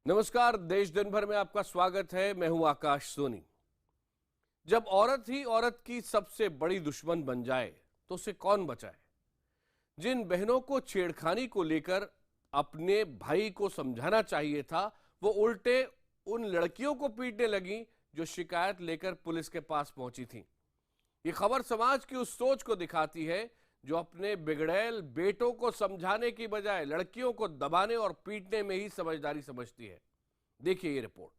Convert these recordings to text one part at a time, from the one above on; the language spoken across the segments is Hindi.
नमस्कार। देश दिन भर में आपका स्वागत है। मैं हूं आकाश सोनी। जब औरत ही औरत की सबसे बड़ी दुश्मन बन जाए तो उसे कौन बचाए। जिन बहनों को छेड़खानी को लेकर अपने भाई को समझाना चाहिए था, वो उल्टे उन लड़कियों को पीटने लगी जो शिकायत लेकर पुलिस के पास पहुंची थीं। ये खबर समाज की उस सोच को दिखाती है जो अपने बिगड़ैल बेटों को समझाने की बजाय लड़कियों को दबाने और पीटने में ही समझदारी समझती है। देखिए ये रिपोर्ट।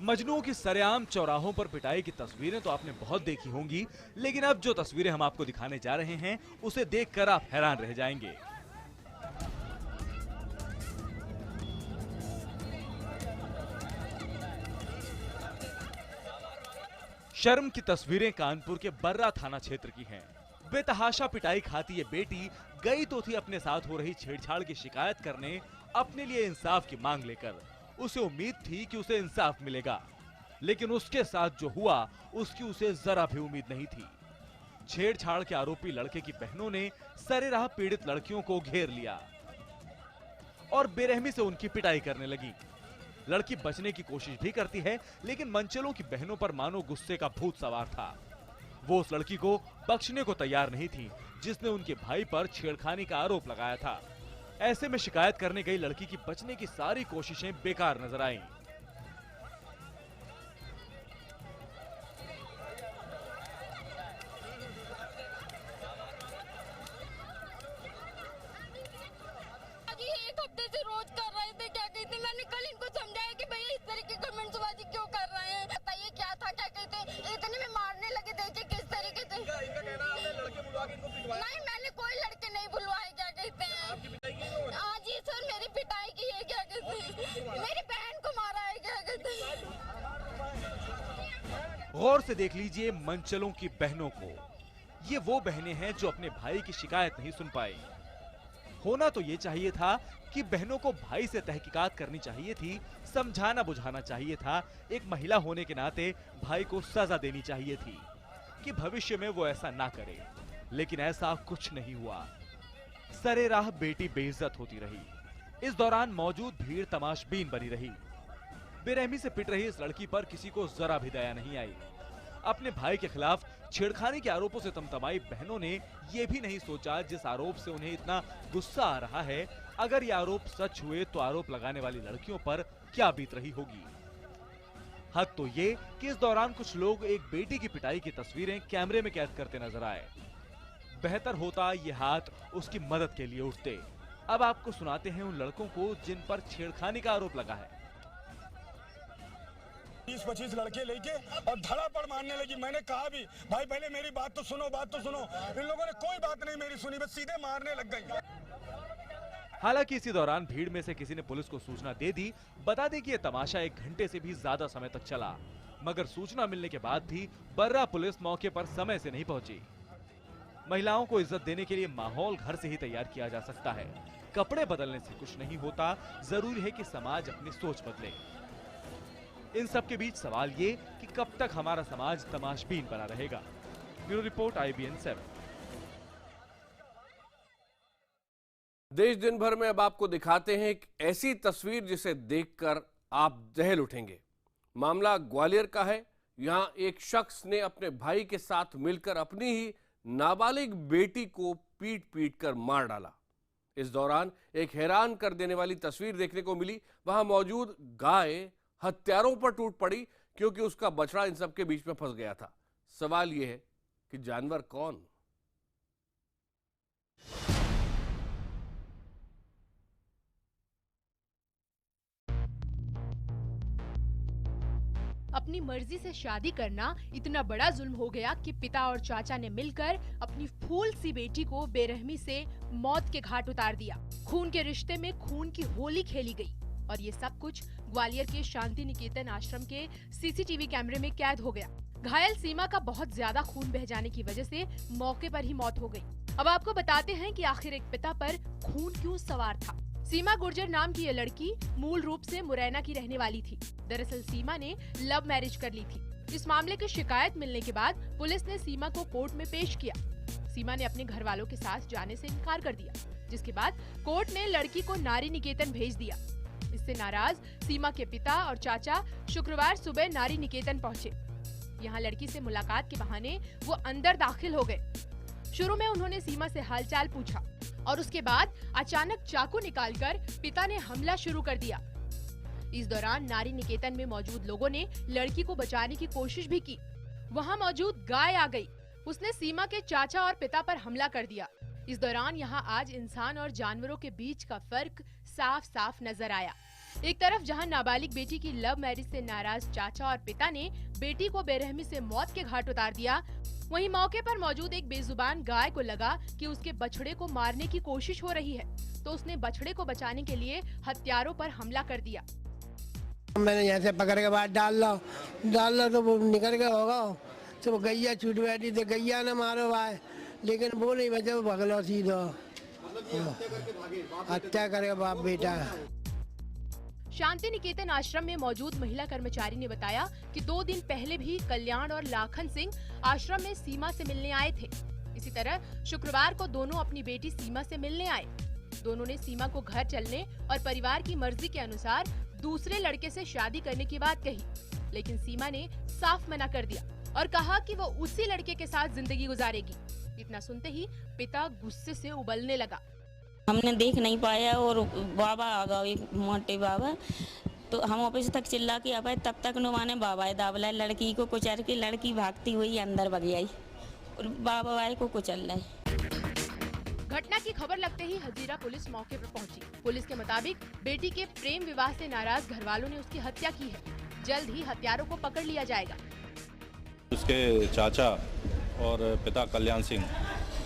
मजनू की सरेआम चौराहों पर पिटाई की तस्वीरें तो आपने बहुत देखी होंगी, लेकिन अब जो तस्वीरें हम आपको दिखाने जा रहे हैं उसे देखकर आप हैरान रह जाएंगे। शर्म की तस्वीरें कानपुर के बर्रा थाना क्षेत्र की हैं। बेतहाशा पिटाई खाती ये बेटी गई तो थी अपने साथ हो रही छेड़छाड़ की शिकायत करने, अपने लिए इंसाफ की मांग लेकर। उसे उम्मीद थी कि उसे इंसाफ मिलेगा, लेकिन उसके साथ जो हुआ उसकी उसे जरा भी उम्मीद नहीं थी। छेड़छाड़ के आरोपी लड़के की बहनों ने सरेराह पीड़ित लड़कियों को घेर लिया और बेरहमी से उनकी पिटाई करने लगी। लड़की बचने की कोशिश भी करती है, लेकिन मंचलों की बहनों पर मानो गुस्से का भूत सवार था। वो उस लड़की को बख्शने को तैयार नहीं थी जिसने उनके भाई पर छेड़खानी का आरोप लगाया था। ऐसे में शिकायत करने गई लड़की की बचने की सारी कोशिशें बेकार नजर आईं। एक हफ्ते से रोज कर रहे थे। क्या कहते, मैंने कल इनको समझाया कि भैया इस तरीके की कमेंट्सबाजी क्यों कर रहे हैं। बताइए क्या था, क्या कहते इतने में मारने लगे। देखिए किस तरीके से। इनका कहना है लड़के बुलवा के इनको पिटवाया। नहीं, मैंने कोई लड़के नहीं बुलवाए। क्या कहते हैं, हाँ जी सर, मेरी पिटाई की है। क्या कहते हैं, मेरी बहन को मारा है। क्या कहते हैं। गौर से देख लीजिए मंचलों की बहनों को। ये वो बहनें हैं जो अपने भाई की शिकायत नहीं सुन पाई। होना तो ये चाहिए था कि बहनों को भाई से तहकीकात करनी चाहिए थी, समझाना बुझाना चाहिए था। एक महिला होने के नाते भाई को सजा देनी चाहिए थी कि भविष्य में वो ऐसा ना करे, लेकिन ऐसा कुछ नहीं हुआ। सरेराह बेटी बेइज्जत होती रही। इस दौरान मौजूद भीड़ तमाशबीन बनी रही। बेरहमी से पिट रही इस लड़की पर किसी को जरा भी दया नहीं आई। अपने भाई के खिलाफ छेड़खानी के आरोपों से तमतमाई बहनों ने यह भी नहीं सोचा जिस आरोप से उन्हें इतना गुस्सा आ रहा है, अगर ये आरोप सच हुए तो आरोप लगाने वाली लड़कियों पर क्या बीत रही होगी। हद तो ये कि इस दौरान कुछ लोग एक बेटी की पिटाई की तस्वीरें कैमरे में कैद करते नजर आए। बेहतर होता ये हाथ उसकी मदद के लिए उठते। अब आपको सुनाते हैं उन लड़कों को जिन पर छेड़खानी का आरोप लगा है। 20-25 लड़के लेके और धड़ापड़ मारने लगी। मैंने कहा भी भाई पहले मेरी बात तो सुनो, बात तो सुनो। इन लोगों ने कोई बात नहीं मेरी सुनी, बस सीधे मारने लग गई। हालांकि इसी दौरान भीड़ में से किसी ने पुलिस को सूचना दे दी। बता दें कि यह तमाशा 1 घंटे से भी ज्यादा समय तक चला, मगर सूचना मिलने के बाद भी बर्रा पुलिस मौके पर समय से नहीं पहुंची। महिलाओं को इज्जत देने के लिए माहौल घर से ही तैयार किया जा सकता है। कपड़े बदलने से कुछ नहीं होता, जरूरी है कि समाज अपनी सोच बदले। इन सब के बीच सवाल ये कि कब तक हमारा समाज तमाशबीन बना रहेगा। Bureau report, IBN 7। देश दिन भर में अब आपको दिखाते हैं एक ऐसी तस्वीर जिसे देखकर आप दहल उठेंगे। मामला ग्वालियर का है। यहां एक शख्स ने अपने भाई के साथ मिलकर अपनी ही नाबालिग बेटी को पीट पीट कर मार डाला। इस दौरान एक हैरान कर देने वाली तस्वीर देखने को मिली। वहां मौजूद गाय हत्यारों पर टूट पड़ी क्योंकि उसका बछड़ा इन सब के बीच में फंस गया था। सवाल यह है कि जानवर कौन? अपनी मर्जी से शादी करना इतना बड़ा जुल्म हो गया कि पिता और चाचा ने मिलकर अपनी फूल सी बेटी को बेरहमी से मौत के घाट उतार दिया। खून के रिश्ते में खून की होली खेली गई और ये सब कुछ ग्वालियर के शांति निकेतन आश्रम के CCTV कैमरे में कैद हो गया। घायल सीमा का बहुत ज्यादा खून बह जाने की वजह से मौके पर ही मौत हो गई। अब आपको बताते हैं कि आखिर एक पिता पर खून क्यों सवार था। सीमा गुर्जर नाम की ये लड़की मूल रूप से मुरैना की रहने वाली थी। दरअसल सीमा ने लव मैरिज कर ली थी। इस मामले की शिकायत मिलने के बाद पुलिस ने सीमा को कोर्ट में पेश किया। सीमा ने अपने घर वालों के साथ जाने से इनकार कर दिया, जिसके बाद कोर्ट ने लड़की को नारी निकेतन भेज दिया। इससे नाराज सीमा के पिता और चाचा शुक्रवार सुबह नारी निकेतन पहुंचे। यहाँ लड़की से मुलाकात के बहाने वो अंदर दाखिल हो गए। शुरू में उन्होंने सीमा से हालचाल पूछा और उसके बाद अचानक चाकू निकालकर पिता ने हमला शुरू कर दिया। इस दौरान नारी निकेतन में मौजूद लोगों ने लड़की को बचाने की कोशिश भी की। वहाँ मौजूद गाय आ गई, उसने सीमा के चाचा और पिता पर हमला कर दिया। इस दौरान यहाँ आज इंसान और जानवरों के बीच का फर्क साफ साफ नजर आया। एक तरफ जहाँ नाबालिग बेटी की लव मैरिज से नाराज चाचा और पिता ने बेटी को बेरहमी से मौत के घाट उतार दिया, वहीं मौके पर मौजूद एक बेजुबान गाय को लगा कि उसके बछड़े को मारने की कोशिश हो रही है, तो उसने बछड़े को बचाने के लिए हत्यारों पर हमला कर दिया। मैंने यहाँ से पकड़ के बाहर डाल लो तो वो निकल गया होगा, तो वो गैया छूट बैठी थी, गैया ने मारो भाई, लेकिन वो नहीं बचे, वो भगलो सीधो, हत्या करे बाप बेटा। शांति निकेतन आश्रम में मौजूद महिला कर्मचारी ने बताया कि 2 दिन पहले भी कल्याण और लाखन सिंह आश्रम में सीमा से मिलने आए थे। इसी तरह शुक्रवार को दोनों अपनी बेटी सीमा से मिलने आए। दोनों ने सीमा को घर चलने और परिवार की मर्जी के अनुसार दूसरे लड़के से शादी करने की बात कही, लेकिन सीमा ने साफ मना कर दिया और कहा कि वो उसी लड़के के साथ जिंदगी गुजारेगी। इतना सुनते ही पिता गुस्से से उबलने लगा। हमने देख नहीं पाया और बाबा आ गए, एक मोटे बाबा, तो हम ऑफिस तक चिल्ला के आ पाए, तब तक नुमाने बाबा दावला लड़की को कुचल के लड़की भागती हुई अंदर भाग आई और बाबा को कुचल रहे। घटना की खबर लगते ही हजीरा पुलिस मौके पर पहुंची। पुलिस के मुताबिक बेटी के प्रेम विवाह से नाराज घरवालों ने उसकी हत्या की है। जल्द ही हत्यारों को पकड़ लिया जाएगा। उसके चाचा और पिता कल्याण सिंह,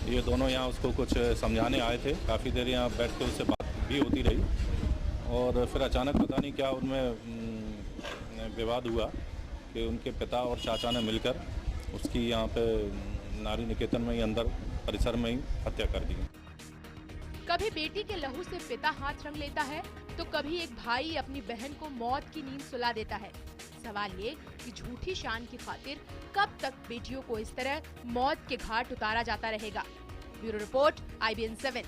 ये दोनों यहाँ उसको कुछ समझाने आए थे। काफ़ी देर यहाँ बैठ के उससे बात भी होती रही और फिर अचानक पता नहीं क्या उनमें विवाद हुआ कि उनके पिता और चाचा ने मिलकर उसकी यहाँ पे नारी निकेतन में ही अंदर परिसर में ही हत्या कर दी। कभी बेटी के लहू से पिता हाथ रंग लेता है, तो कभी एक भाई अपनी बहन को मौत की नींद सुला देता है। सवाल ये कि झूठी शान की खातिर कब तक बेटियों को इस तरह मौत के घाट उतारा जाता रहेगा। Bureau report, IBN 7।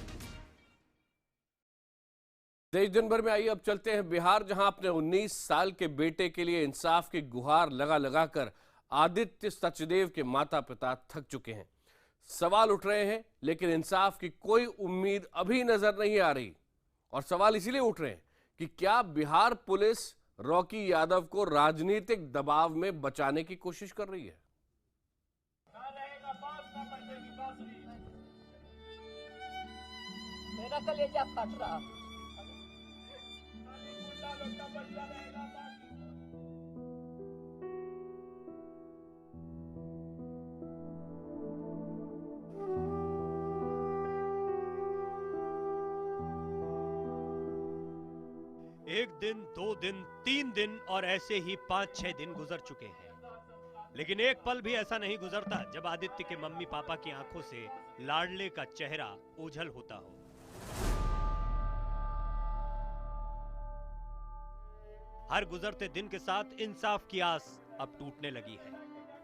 देश दिन भर में आइए अब चलते हैं बिहार, जहां अपने 19 साल के बेटे के लिए इंसाफ की गुहार लगा कर आदित्य सचदेव के माता पिता थक चुके हैं। सवाल उठ रहे हैं, लेकिन इंसाफ की कोई उम्मीद अभी नजर नहीं आ रही। और सवाल इसीलिए उठ रहे हैं कि क्या बिहार पुलिस रॉकी यादव को राजनीतिक दबाव में बचाने की कोशिश कर रही है। मेरा कलेजा फट रहा। एक दिन, 2 दिन, 3 दिन और ऐसे ही 5-6 दिन गुजर चुके हैं, लेकिन एक पल भी ऐसा नहीं गुजरता जब आदित्य के मम्मी पापा की आंखों से लाडले का चेहरा ओझल होता हो। हर गुजरते दिन के साथ इंसाफ की आस अब टूटने लगी है।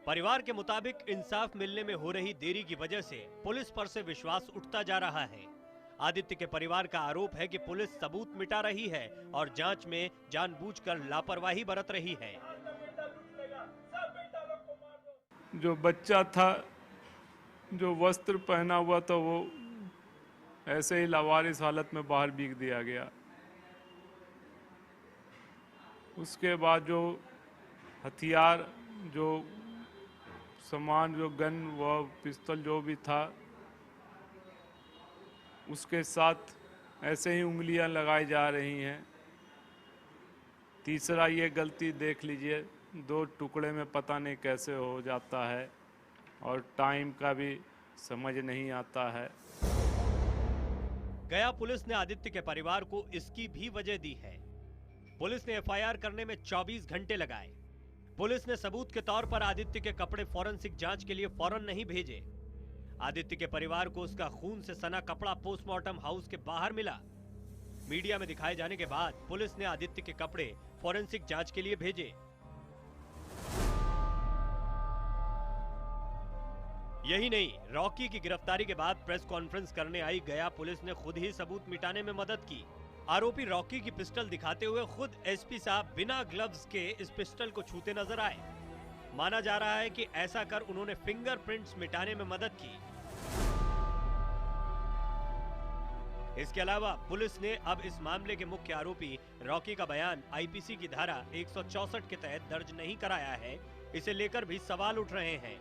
परिवार के मुताबिक इंसाफ मिलने में हो रही देरी की वजह से पुलिस पर से विश्वास उठता जा रहा है। आदित्य के परिवार का आरोप है कि पुलिस सबूत मिटा रही है और जांच में जानबूझकर लापरवाही बरत रही है। जो बच्चा था, जो वस्त्र पहना हुआ था, वो ऐसे ही लावारिस हालत में बाहर बिक दिया गया। उसके बाद जो हथियार, जो सामान, जो गन व पिस्तौल जो भी था, उसके साथ ऐसे ही उंगलियां लगाई जा रही हैं। तीसरा ये गलती देख लीजिए, 2 टुकड़े में पता नहीं कैसे हो जाता है और टाइम का भी समझ नहीं आता है। गया पुलिस ने आदित्य के परिवार को इसकी भी वजह दी है। पुलिस ने FIR करने में 24 घंटे लगाए। पुलिस ने सबूत के तौर पर आदित्य के कपड़े फॉरेंसिक जांच के लिए फौरन नहीं भेजे। आदित्य के परिवार को उसका खून से सना कपड़ा पोस्टमार्टम हाउस के बाहर मिला। मीडिया में दिखाए जाने के बाद पुलिस ने आदित्य के कपड़े फॉरेंसिक जांच के लिए भेजे। यही नहीं, रॉकी की गिरफ्तारी के बाद प्रेस कॉन्फ्रेंस करने आई गया पुलिस ने खुद ही सबूत मिटाने में मदद की। आरोपी रॉकी की पिस्टल दिखाते हुए खुद एसपी साहब बिना ग्लव्स के इस पिस्टल को छूते नजर आए। माना जा रहा है कि ऐसा कर उन्होंने फिंगरप्रिंट्स मिटाने में मदद की। इसके अलावा पुलिस ने अब इस मामले के मुख्य आरोपी रॉकी का बयान आईपीसी की धारा 164 के तहत दर्ज नहीं कराया है। इसे लेकर भी सवाल उठ रहे हैं।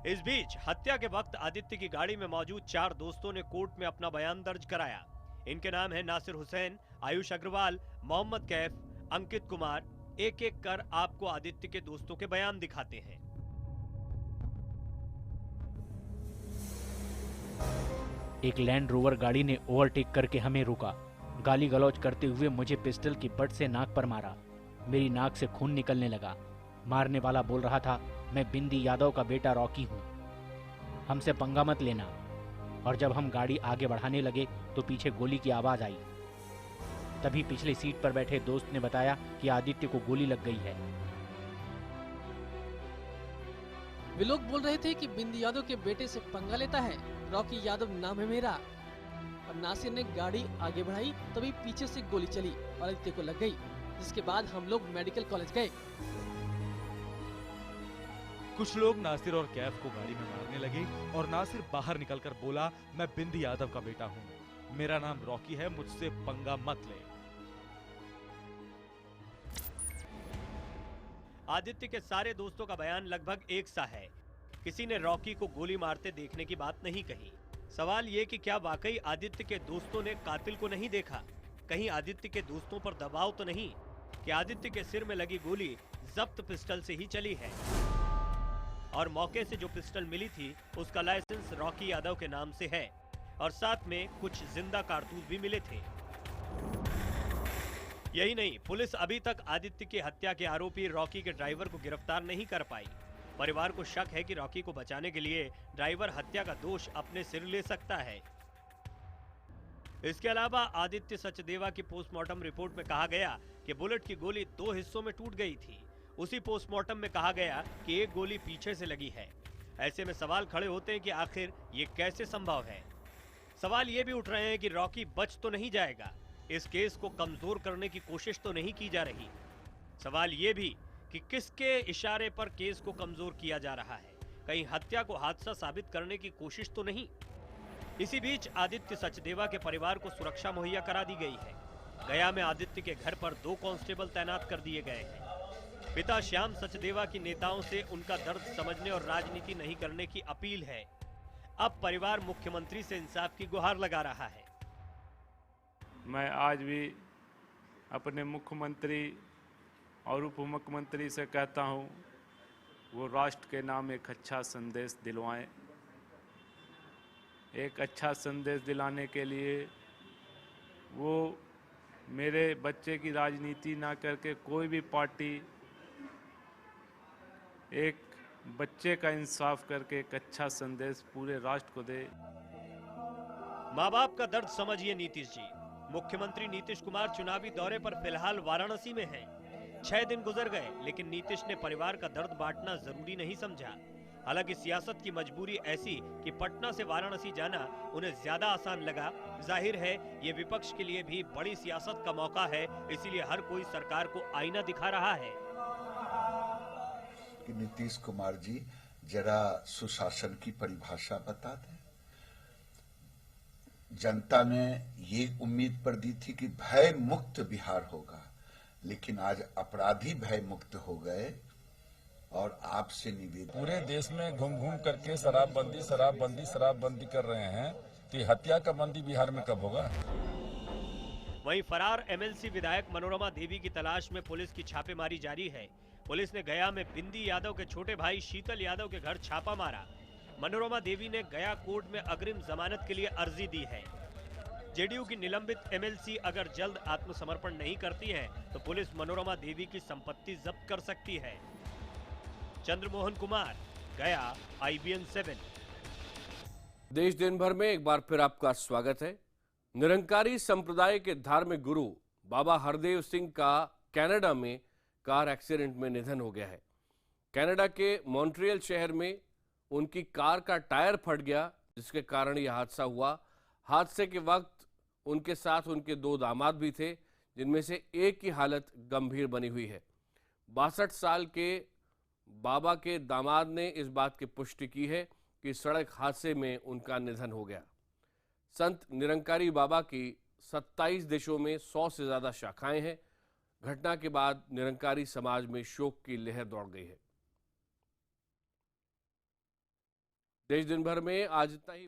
इस बीच हत्या के वक्त आदित्य की गाड़ी में मौजूद 4 दोस्तों ने कोर्ट में अपना बयान दर्ज कराया। इनके नाम है नासिर हुसैन, आयुष अग्रवाल, मोहम्मद कैफ, अंकित कुमार। एक एक कर आपको आदित्य के दोस्तों के बयान दिखाते हैं। एक लैंड रोवर गाड़ी ने ओवरटेक करके हमें रोका। गाली गलौज करते हुए मुझे पिस्टल की बट से नाक पर मारा। मेरी नाक से खून निकलने लगा। मारने वाला बोल रहा था, मैं बिंदी यादव का बेटा रॉकी हूँ, हमसे पंगा मत लेना। और जब हम गाड़ी आगे बढ़ाने लगे तो पीछे गोली की आवाज आई। तभी पिछली सीट पर बैठे दोस्त ने बताया कि आदित्य को गोली लग गई है। वे लोग बोल रहे थे कि बिंदी यादव के बेटे से पंगा लेता है। रॉकी यादव नाम है मेरा। और नासिर ने गाड़ी आगे बढ़ाई, तभी पीछे से गोली चली और आदित्य को लग गई, जिसके बाद हम लोग मेडिकल कॉलेज गए। कुछ लोग नासिर और कैफ को गाड़ी में मारने लगे और नासिर बाहर निकलकर बोला, मैं बिंदी यादव का बेटा हूँ, मेरा नाम रॉकी है, मुझसे पंगा मत ले। आदित्य के सारे दोस्तों का बयान लगभग एक सा है। किसी ने रॉकी को गोली मारते देखने की बात नहीं कही। सवाल ये कि क्या वाकई आदित्य के दोस्तों ने कातिल को नहीं देखा? कहीं आदित्य के दोस्तों पर दबाव तो नहीं कि आदित्य के सिर में लगी गोली जब्त पिस्टल से ही चली है? और मौके से जो पिस्टल मिली थी उसका लाइसेंस रॉकी यादव के नाम से है और साथ में कुछ जिंदा कारतूस भी मिले थे। यही नहीं, पुलिस अभी तक आदित्य की हत्या के आरोपी रॉकी के ड्राइवर को गिरफ्तार नहीं कर पाई। परिवार को शक है कि रॉकी को बचाने के लिए ड्राइवर हत्या का दोष अपने सिर ले सकता है। इसके अलावा आदित्य सचदेवा की पोस्टमार्टम रिपोर्ट में कहा गया कि बुलेट की गोली 2 हिस्सों में टूट गई थी। उसी पोस्टमार्टम में कहा गया कि एक गोली पीछे से लगी है। ऐसे में सवाल खड़े होते हैं कि आखिर ये कैसे संभव है। सवाल ये भी उठ रहे हैं कि रॉकी बच तो नहीं जाएगा, इस केस को कमजोर करने की कोशिश तो नहीं की जा रही। सवाल ये भी कि किसके इशारे पर केस को कमजोर किया जा रहा है, कहीं हत्या को हादसा साबित करने की कोशिश तो नहीं। इसी बीच आदित्य सचदेवा के परिवार को सुरक्षा मुहैया करा दी गई है। गया में आदित्य के घर पर 2 कांस्टेबल तैनात कर दिए गए हैं। पिता श्याम सचदेवा की नेताओं से उनका दर्द समझने और राजनीति नहीं करने की अपील है। अब परिवार मुख्यमंत्री से इंसाफ की गुहार लगा रहा है। मैं आज भी अपने मुख्यमंत्री और उप मुख्यमंत्री से कहता हूं, वो राष्ट्र के नाम एक अच्छा संदेश दिलवाएं। एक अच्छा संदेश दिलाने के लिए वो मेरे बच्चे की राजनीति ना करके कोई भी पार्टी एक बच्चे का इंसाफ करके एक अच्छा संदेश पूरे राष्ट्र को दे। माँ बाप का दर्द समझिए नीतीश जी। मुख्यमंत्री नीतीश कुमार चुनावी दौरे पर फिलहाल वाराणसी में हैं। 6 दिन गुजर गए, लेकिन नीतीश ने परिवार का दर्द बांटना जरूरी नहीं समझा। हालांकि सियासत की मजबूरी ऐसी कि पटना से वाराणसी जाना उन्हें ज्यादा आसान लगा। जाहिर है ये विपक्ष के लिए भी बड़ी सियासत का मौका है, इसीलिए हर कोई सरकार को आईना दिखा रहा है कि नीतीश कुमार जी जरा सुशासन की परिभाषा बता दें। जनता ने ये उम्मीद पर दी थी कि भय मुक्त बिहार होगा, लेकिन आज अपराधी भय मुक्त हो गए। और आपसे निवेदन, पूरे देश में घूम घूम करके शराबबंदी कर रहे हैं, तो हत्या का बंदी बिहार में कब होगा? वहीं फरार एमएलसी विधायक मनोरमा देवी की तलाश में पुलिस की छापेमारी जारी है। पुलिस ने गया में बिंदी यादव के छोटे भाई शीतल यादव के घर छापा मारा। मनोरमा देवी ने गया कोर्ट में अग्रिम जमानत के लिए अर्जी दी है। जेडीयू की निलंबित एमएलसी अगर जल्द आत्मसमर्पण नहीं करती है तो पुलिस मनोरमा देवी की संपत्ति जब्त कर सकती है। चंद्रमोहन कुमार, गया, IBN 7। देश दिन भर में एक बार फिर आपका स्वागत है। निरंकारी संप्रदाय के धार्मिक गुरु बाबा हरदेव सिंह का कनाडा में कार एक्सीडेंट में निधन हो गया है। कनाडा के मॉन्ट्रियल शहर में उनकी कार का टायर फट गया, जिसके कारण यह हादसा हुआ। हादसे के वक्त उनके साथ उनके 2 दामाद भी थे, जिनमें से एक की हालत गंभीर बनी हुई है। 62 साल के बाबा के दामाद ने इस बात की पुष्टि की है कि सड़क हादसे में उनका निधन हो गया। संत निरंकारी बाबा की 27 देशों में 100 से ज़्यादा शाखाएं हैं। घटना के बाद निरंकारी समाज में शोक की लहर दौड़ गई है। देश दिन भर में आज इतना ही।